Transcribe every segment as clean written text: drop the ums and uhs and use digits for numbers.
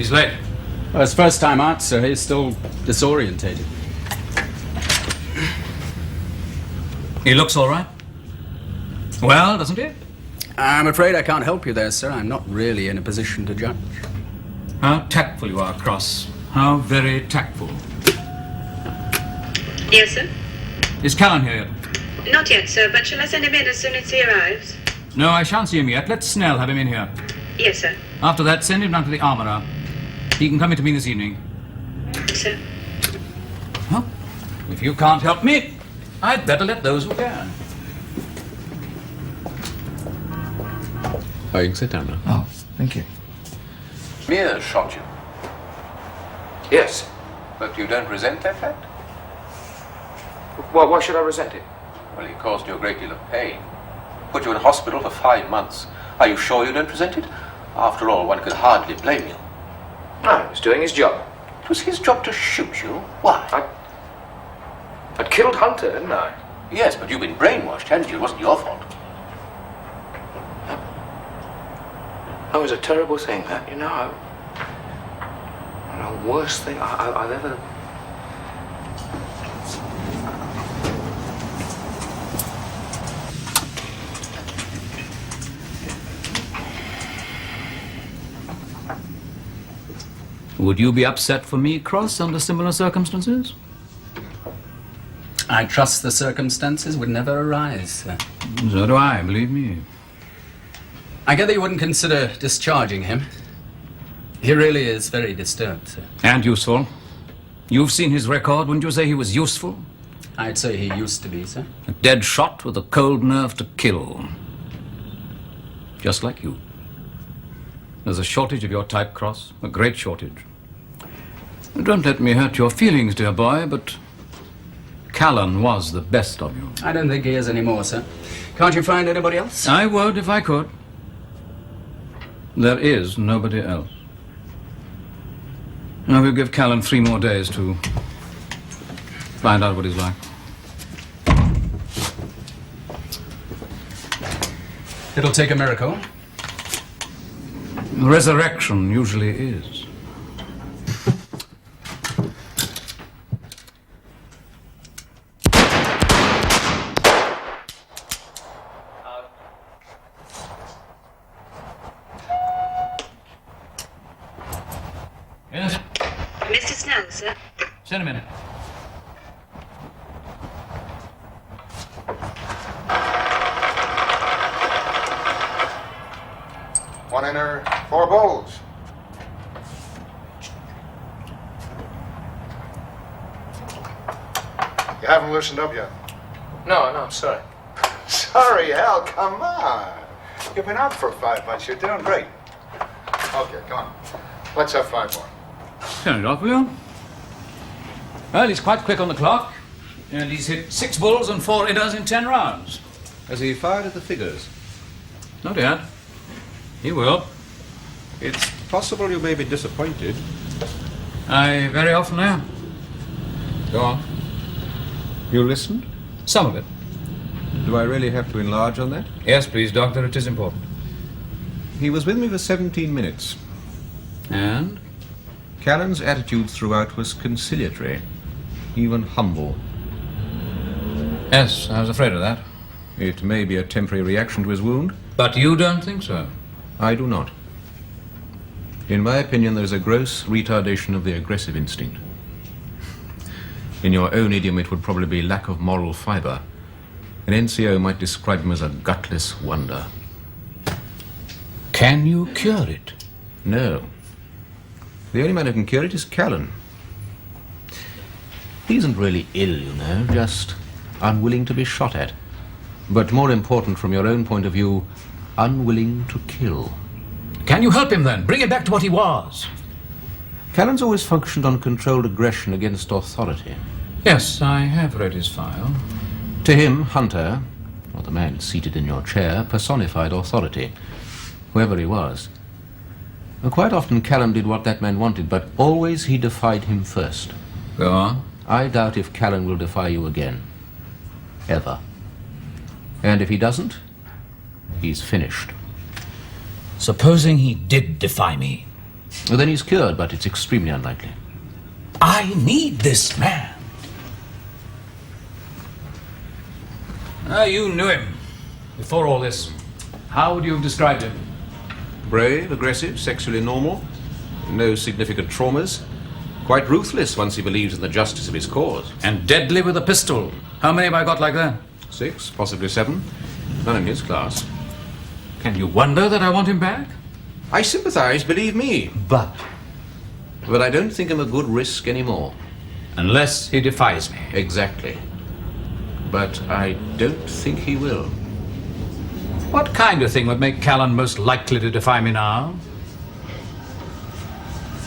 He's late. Well, his first time out, sir. He's still disorientated. He looks all right. Well, doesn't he? I'm afraid I can't help you there, sir. I'm not really in a position to judge. How tactful you are, Cross. How very tactful. Yes, sir? Is Callan here yet? Not yet, sir, but shall I send him in as soon as he arrives? No, I shan't see him yet. Let Snell have him in here. Yes, sir. After that, send him down to the armourer. He can come in to me this evening. Sir? Well, if you can't help me, I'd better let those who can. Oh, you can sit down now. Oh, thank you. Mears shot you. Yes. But you don't resent that fact? Why should I resent it? Well, he caused you a great deal of pain. Put you in hospital for 5 months. Are you sure you don't resent it? After all, one could hardly blame you. No, he was doing his job. It was his job to shoot you. Why? I'd killed Hunter, hadn't I? Yes, but you've been brainwashed, hadn't you? It wasn't your fault. That was a terrible thing, that, you know. The worst thing I've ever... Would you be upset for me, Cross, under similar circumstances? I trust the circumstances would never arise, sir. So do I, believe me. I gather you wouldn't consider discharging him. He really is very disturbed, sir. And useful. You've seen his record. Wouldn't you say he was useful? I'd say he used to be, sir. A dead shot with a cold nerve to kill. Just like you. There's a shortage of your type, Cross. A great shortage. Don't let me hurt your feelings, dear boy, but Callan was the best of you. I don't think he is anymore, sir. Can't you find anybody else? I would if I could. There is nobody else. Now we'll give Callan 3 more days to find out what he's like. It'll take a miracle. Resurrection usually is. Yes? Mr. Snell, sir? Send him in. One inner, 4 bowls. You haven't loosened up yet. No, I'm sorry. Sorry, Al, come on. You've been out for 5 months. You're doing great. Okay, come on. Let's have 5 more. Turn it off, will you? Well, he's quite quick on the clock. And he's hit 6 bulls and 4 inners in 10 rounds. Has he fired at the figures? Not yet. He will. It's possible you may be disappointed. I very often am. Go on. You listened? Some of it. Do I really have to enlarge on that? Yes, please, Doctor. It is important. He was with me for 17 minutes. And? Callan's attitude throughout was conciliatory, even humble. Yes, I was afraid of that. It may be a temporary reaction to his wound. But you don't think so? I do not. In my opinion, there is a gross retardation of the aggressive instinct. In your own idiom, it would probably be lack of moral fiber. An NCO might describe him as a gutless wonder. Can you cure it? No. The only man who can cure it is Callan. He isn't really ill, you know, just unwilling to be shot at. But more important from your own point of view, unwilling to kill. Can you help him then? Bring him back to what he was. Callan's always functioned on controlled aggression against authority. Yes, I have read his file. To him, Hunter, or the man seated in your chair, personified authority, whoever he was. And quite often Callan did what that man wanted, but always he defied him first. Go on. I doubt if Callan will defy you again. Ever. And if he doesn't, he's finished. Supposing he did defy me, Well, then he's cured, but it's extremely unlikely. I need this man. You knew him before all this. How would you have described him? Brave, aggressive, sexually normal. No significant traumas. Quite ruthless once he believes in the justice of his cause. And deadly with a pistol. How many have I got like that? 6, possibly 7. None in his class. Can you wonder that I want him back? I sympathize, believe me. But But I don't think him a good risk anymore. unless he defies me. Exactly. But I don't think he will. What kind of thing would make Callan most likely to defy me now?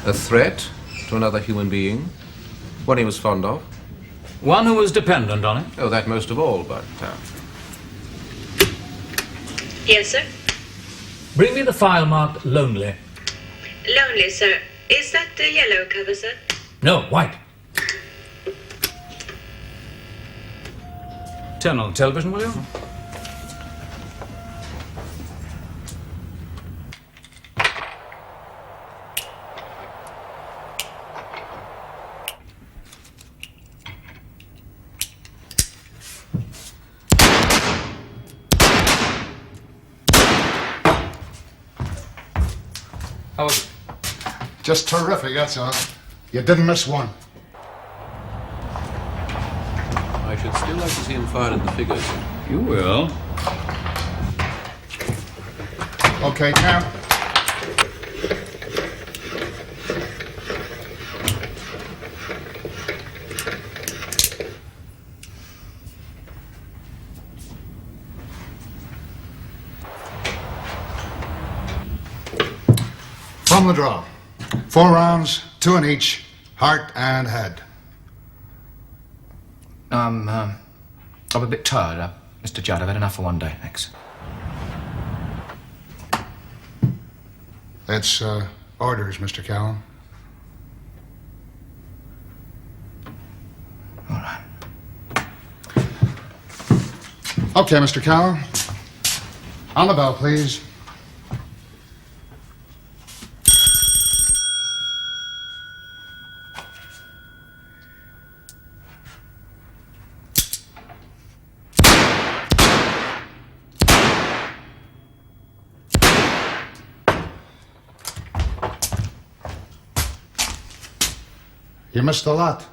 A threat to another human being. One he was fond of. One who was dependent on it. Oh, that most of all, but... Yes, sir. Bring me the file marked Lonely. Lonely, sir. Is that the yellow cover, sir? No, white. Turn on the television, will you? How was it? Just terrific, that's all. You didn't miss one. I should still like to see him fire at the figures. You will. Okay, now. From the draw. 4 rounds, 2 in each, heart and head. I'm a bit tired, Mr. Judd. I've had enough for one day, thanks. That's orders, Mr. Callan. All right. Okay, Mr. Callan. On the bell, please. You missed a lot.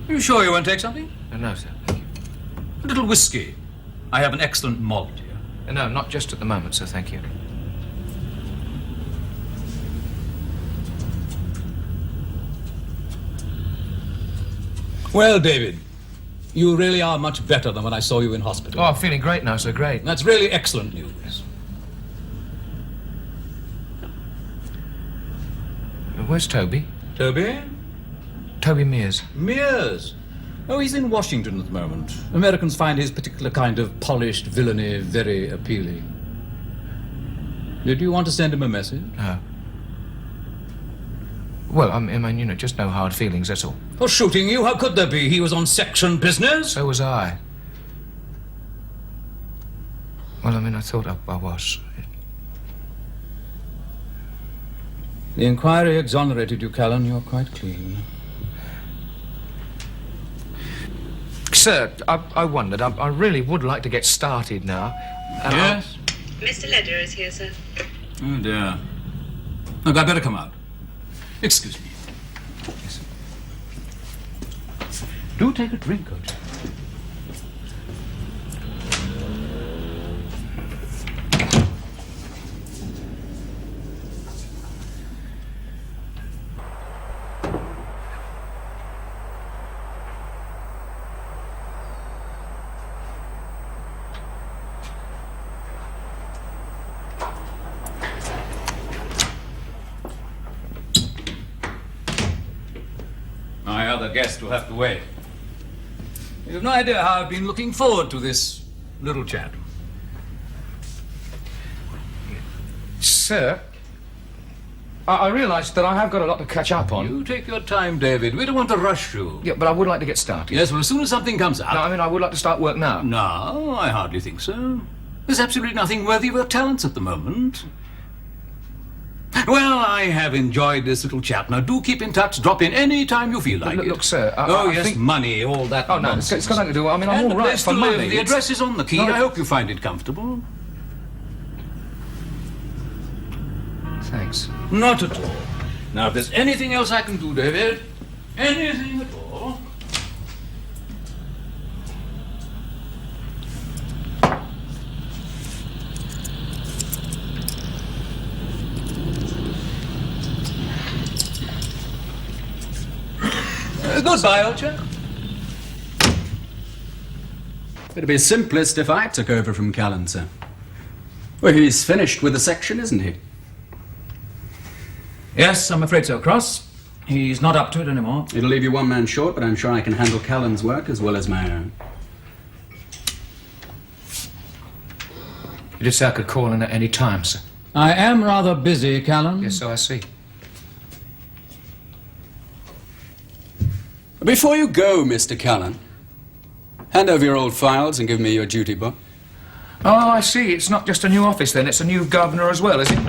You sure you won't take something? No, sir. Thank you. A little whiskey. I have an excellent malt here. No, not just at the moment, sir. Thank you. Well, David, you really are much better than when I saw you in hospital. Oh, I'm feeling great now, sir. Great. That's really excellent news. Where's Toby? Toby? Toby Mears. Mears. Oh, he's in Washington at the moment. Americans find his particular kind of polished villainy very appealing. Did you want to send him a message? No. Well, I mean, you know, just no hard feelings, that's all. For shooting you? How could there be? He was on section business. So was I. Well, I mean, I thought I was. The inquiry exonerated you, Callan. You're quite clean. Sir, I wondered. I really would like to get started now. And Yes? Mr. Lederer is here, sir. Oh, dear. Look, I better come out. Excuse me. Yes. Do take a drink, coach. My other guest will have to wait. You have no idea how I've been looking forward to this little chat. Sir, I realise that I have got a lot to catch up on. You take your time, David. We don't want to rush you. Yeah, but I would like to get started. Yes, well, as soon as something comes up... No, I mean, I would like to start work now. No, I hardly think so. There's absolutely nothing worthy of your talents at the moment. Well, I have enjoyed this little chat. Now, do keep in touch. Drop in any time you feel like it. Look, sir, I yes, think money, all that Oh, no, nonsense. it's got nothing to do... I mean, I'm And all the right place for to live. money. The address is on the key. No, I hope you find it comfortable. Thanks. Not at all. Now, if there's anything else I can do, David, anything at all... Goodbye, old chap. It'd be simplest if I took over from Callan, sir. Well, he's finished with the section, isn't he? Yes, I'm afraid so, Cross. He's not up to it anymore. It'll leave you one man short, but I'm sure I can handle Callan's work as well as my own. You did say I could call in at any time, sir. I am rather busy, Callan. Yes, so I see. Before you go, Mr. Callan, hand over your old files and give me your duty book. Oh, I see. It's not just a new office, then. It's a new governor as well, is it?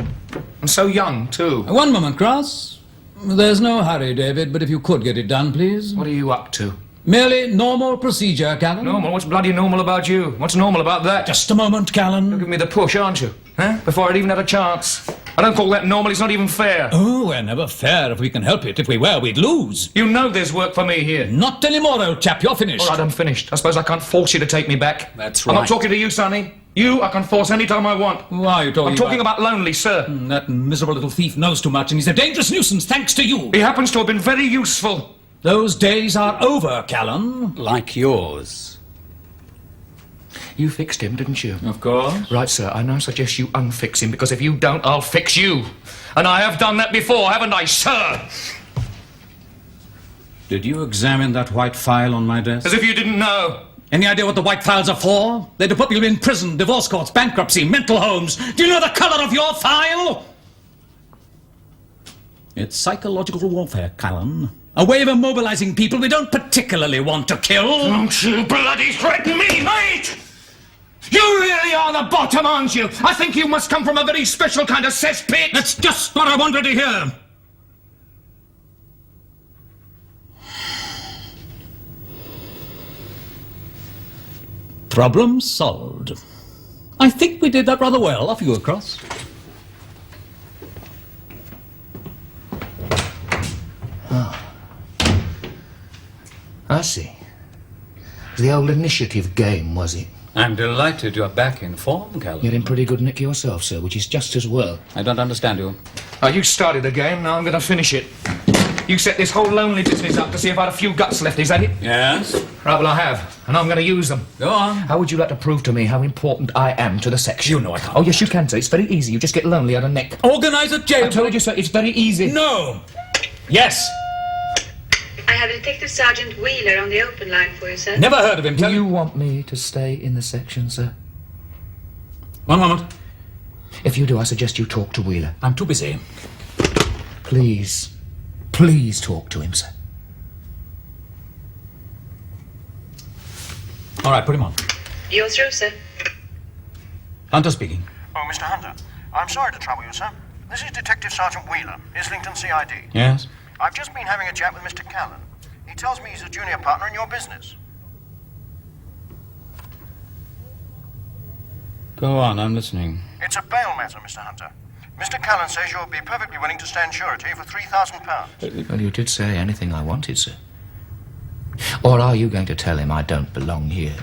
And so young, too. One moment, Cross. There's no hurry, David, but if you could get it done, please. What are you up to? Merely normal procedure, Callan. Normal? What's bloody normal about you? What's normal about that? Just a moment, You're Callan. giving me the push, aren't you? Huh? Before I'd even had a chance. I don't call that normal. It's not even fair. Oh, we're never fair if we can help it. If we were, we'd lose. You know there's work for me here. Not anymore, old chap. You're finished. All right, I'm finished. I suppose I can't force you to take me back. That's I'm right. not talking to you, Sonny. You, I can force any time I want. Why are you talking I'm talking about Lonely, sir. That miserable little thief knows too much, and he's a dangerous nuisance thanks to you. He happens to have been very useful. Those days are over, Callan. Like yours. You fixed him, didn't you? Of course. Right, sir, I now suggest you unfix him, because if you don't, I'll fix you. And I have done that before, haven't I, sir? Did you examine that white file on my desk? As if you didn't know. Any idea what the white files are for? They're to put people in prison, divorce courts, bankruptcy, mental homes. Do you know the color of your file? It's psychological warfare, Callan. A way of immobilizing people we don't particularly want to kill. Don't you bloody threaten me, mate! You really are the bottom, aren't you? I think you must come from a very special kind of cesspit. That's just what I wanted to hear. Problem solved. I think we did that rather well. Off you go, Cross. I see. The old initiative game, was it? I'm delighted you're back in form, Callan. You're in pretty good nick yourself, sir, which is just as well. I don't understand you. You started the game, now I'm going to finish it. You set this whole Lonely business up to see if I had a few guts left, is that it? Yes? Right, well, I have, and I'm going to use them. Go on. How would you like to prove to me how important I am to the section? You know I can't. Oh, yes, you can, sir. It's very easy. You just get Lonely out of neck. Organize a jail. I told you, sir, it's very easy. No. Yes. I have Detective Sergeant Wheeler on the open line for you, sir. Never heard of him. Do you want me to stay in the section, sir? One moment. If you do, I suggest you talk to Wheeler. I'm too busy. Please. Please talk to him, sir. All right, put him on. You're through, sir. Hunter speaking. Oh, Mr. Hunter, I'm sorry to trouble you, sir. This is Detective Sergeant Wheeler, Islington CID. Yes? I've just been having a chat with Mr. Callan. He tells me he's a junior partner in your business. Go on, I'm listening. It's a bail matter, Mr. Hunter. Mr. Callan says you'll be perfectly willing to stand surety for £3,000. Well, you did say anything I wanted, sir. Or are you going to tell him I don't belong here?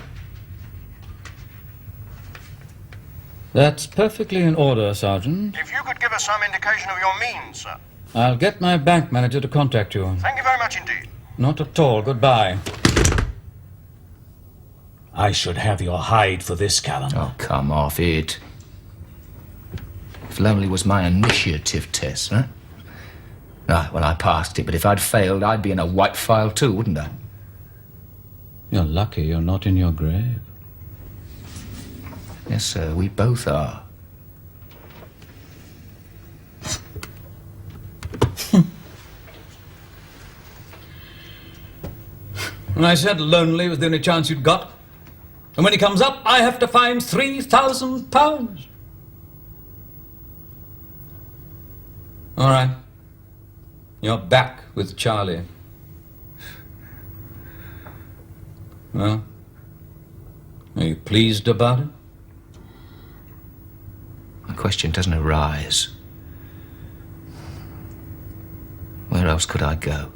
That's perfectly in order, Sergeant. If you could give us some indication of your means, sir. I'll get my bank manager to contact you. Thank you very much indeed. Not at all. Goodbye. I should have your hide for this, Callan. Oh, come off it. If Lonely was my initiative test, huh? Right, well, I passed it, but if I'd failed, I'd be in a white file too, wouldn't I? You're lucky you're not in your grave. Yes, sir, we both are. And I said lonely was the only chance you'd got. And when he comes up, I have to find £3,000. All right. You're back with Charlie. Well, are you pleased about it? The question doesn't arise. Where else could I go?